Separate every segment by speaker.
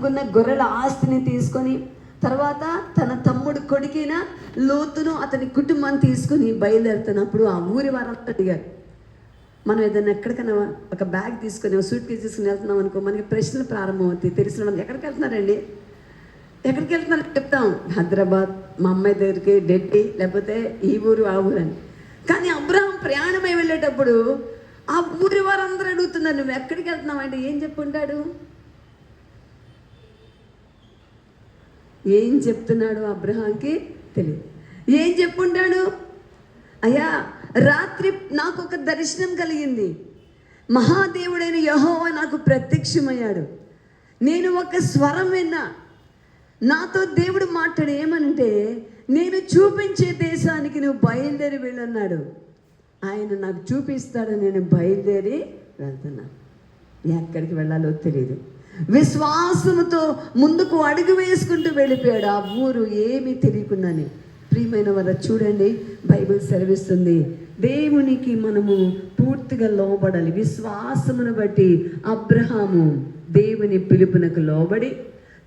Speaker 1: తనకున్న గొర్రెల ఆస్తిని తీసుకొని, తర్వాత తన తమ్ముడు కొడుకైన లోతును అతని కుటుంబాన్ని తీసుకొని బయలుదేరుతున్నప్పుడు ఆ ఊరి వారంతా అడిగారు. మనం ఏదైనా ఎక్కడికైనా ఒక బ్యాగ్ తీసుకొని సూట్ కేసు తీసుకుని వెళ్తున్నాం అనుకో, మనకి ప్రశ్నలు ప్రారంభమవుతాయి. తెలిసిన వాళ్ళు ఎక్కడికి వెళ్తున్నారండి, ఎక్కడికి వెళ్తున్నారని చెప్తాం. హైదరాబాద్, మా అమ్మాయి దగ్గరికి, ఢిల్లీ, లేకపోతే ఈ ఊరు ఆ ఊరు అని. కానీ అబ్రహాం ప్రయాణమై వెళ్ళేటప్పుడు ఆ ఊరి వారందరూ అడుగుతున్నారు, నువ్వు ఎక్కడికి వెళ్తున్నావు అంటే ఏం చెప్పుంటాడు? ఏం చెప్తున్నాడు అబ్రహాంకి తెలియదు. ఏం చెప్పుంటాడు? అయ్యా, రాత్రి నాకు ఒక దర్శనం కలిగింది, మహాదేవుడైన యెహోవా నాకు ప్రత్యక్షమయ్యాడు, నేను ఒక స్వరం విన్నా, నాతో దేవుడు మాట్లాడు ఏమనంటే, నేను చూపించే దేశానికి నువ్వు బయలుదేరి వెళ్ళన్నాడు. ఆయన నాకు చూపిస్తాడు, నేను బయలుదేరి వెళ్తున్నా. ఎక్కడికి వెళ్ళాలో తెలియదు. విశ్వాసముతో ముందుకు అడుగు వేసుకుంటూ వెళ్ళిపోయాడు, ఆ ఊరు ఏమీ తెలియకుండానే. ప్రియమైన వారు చూడండి, బైబిల్ సెలవిస్తుంది, దేవునికి మనము పూర్తిగా లోబడాలి. విశ్వాసమును బట్టి అబ్రహాము దేవుని పిలుపునకు లోబడి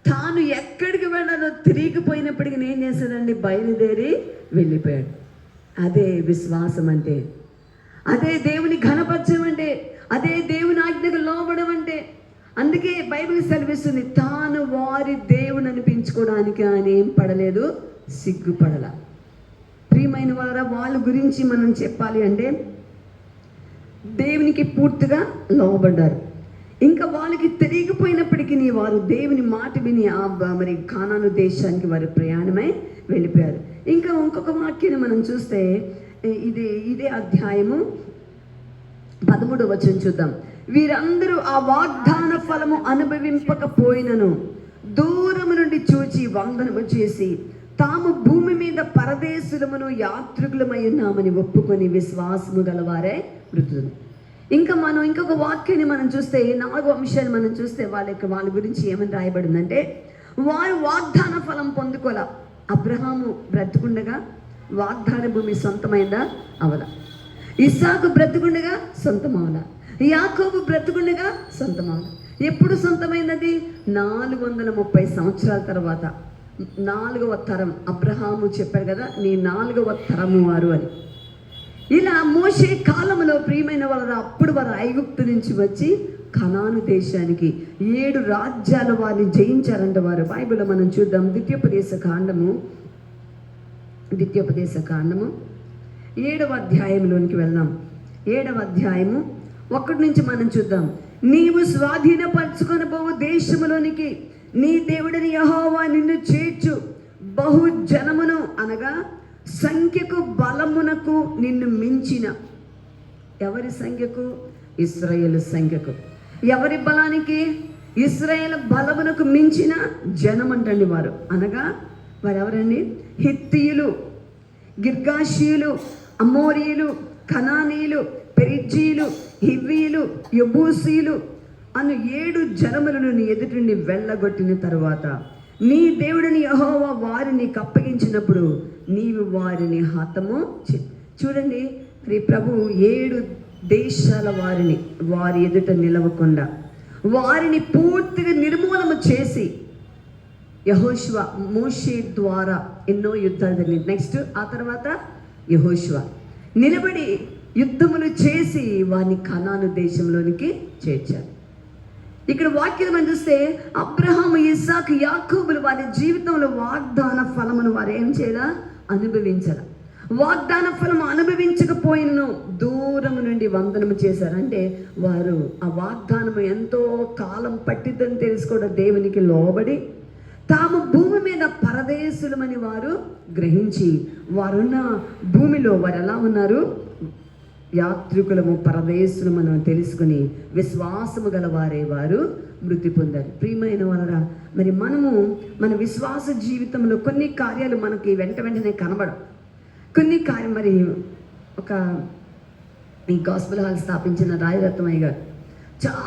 Speaker 1: తాను ఎక్కడికి వెళ్ళాలో తిరిగిపోయినప్పటికీ ఏం చేశాడండి? బయలుదేరి వెళ్ళిపోయాడు. అదే విశ్వాసం అంటే, అదే దేవుని ఘనపరచడం అంటే, అదే దేవుని ఆజ్ఞకు లోబడం అంటే. అందుకే బైబిల్ సెలవిస్తుంది, తాను వారి దేవుని అనిపించుకోవడానికి ఆయన ఏం పడలేదు, సిగ్గుపడల. ప్రియమైన వారా, వాళ్ళ గురించి మనం చెప్పాలి అంటే దేవునికి పూర్తిగా లోబడ్డారు. ఇంకా వాళ్ళకి తెలియకపోయినప్పటికీ వారు దేవుని మాట విని మరి కానాను దేశానికి వారు ప్రయాణమై వెళ్ళిపోయారు. ఇంకా ఇంకొక వాక్యాన్ని మనం చూస్తే ఇదే అధ్యాయము 13వ వచనం చూద్దాం. వీరందరూ ఆ వాగ్దాన ఫలము అనుభవింపకపోయినను దూరము నుండి చూచి వందనము చేసి తాము భూమి మీద పరదేశులమును యాత్రికులమై ఉన్నామని ఒప్పుకొని విశ్వాసము గలవారే మృతులు. ఇంకా మనం ఇంకొక వాక్యాన్ని మనం చూస్తే 4వ అంశాన్ని మనం చూస్తే వాళ్ళ గురించి ఏమని రాయబడిందంటే, వారు వాగ్దాన ఫలం పొందుకోల. అబ్రహాము బ్రతుకుండగా వాగ్దాన భూమి సొంతమైందా? అవలా. ఇస్సాకు బ్రతుకుండగా సొంతం అవలా. యాకోబు బ్రతుకుండగా సొంతం అవలా. ఎప్పుడు సొంతమైనది? 430 సంవత్సరాల తర్వాత 4వ తరం. అబ్రహాము చెప్పారు కదా, నీ 4వ తరము వారు అని. ఇలా మోషే కాలంలో ప్రియమైన వాళ్ళ అప్పుడు వారు ఐగుప్తు నుంచి వచ్చి కనాను దేశానికి 7 రాజ్యాల వారిని జయించారంట వారు. బైబిల్లో మనం చూద్దాం, ద్వితీయోపదేశ కాండము 7వ అధ్యాయంలోనికి వెళ్దాం. 7వ అధ్యాయము 1 నుంచి మనం చూద్దాం. నీవు స్వాధీనపరచుకొని పోవు దేశములోనికి నీ దేవుడిని యెహోవా నిన్ను చేర్చు బహు జనమును, అనగా సంఖ్యకు బలమునకు నిన్ను మించిన. ఎవరి సంఖ్యకు? ఇశ్రాయేలు సంఖ్యకు. ఎవరి బలానికి? ఇశ్రాయేలు బలమునకు మించిన జనం అంటండి వారు. అనగా వారు ఎవరండి? హిత్తీయులు, గిర్గాషీయులు, అమోరీయులు, కనానీయులు, పెరిజ్జీయులు, హివ్వీయులు, యెబూసీయులు అను 7 జనములను నీ ఎదుటి నుండి వెళ్ళగొట్టిన తరువాత నీ దేవుడిని యెహోవా వారిని అప్పగించినప్పుడు నీవు వారిని హతము. చూడండి, ప్రభు 7 దేశాల వారిని వారి ఎదుట నిలవకుండా వారిని పూర్తిగా నిర్మూలన చేసి యెహోషువ మోషే ద్వారా ఎన్నో యుద్ధాలు జరిగింది. నెక్స్ట్ ఆ తర్వాత యెహోషువ నిలబడి యుద్ధములు చేసి వారిని కనాను దేశంలోనికి చేర్చారు. ఇక్కడ వాక్యం మనం చూస్తే అబ్రహాము, ఇస్సాకు, యాకోబులు వారి జీవితంలో వాగ్దాన ఫలమును వారు ఏం చేయాలా? అనుభవించాల. వాగ్దాన ఫలము అనుభవించకపోయినను దూరం నుండి వందనము చేశారు. అంటే వారు ఆ వాగ్దానము ఎంతో కాలం పట్టిద్దని తెలుసుకోవడం దేవునికి లోబడి తాము భూమి మీద పరదేశులమని వారు గ్రహించి వారున్న భూమిలో వారు ఎలా ఉన్నారు? యాత్రికులము, పరదేశులము తెలుసుకుని విశ్వాసము గల వారే వారు మృతి పొందారు. ప్రియమైన వారా, మరి మనము మన విశ్వాస జీవితంలో కొన్ని కార్యాలు మనకి వెంటనే కనబడవు. కొన్ని కార్యం మరి ఈ గాస్పెల్ హాల్ స్థాపించిన రాయరత్నమయ్య గారు చాలా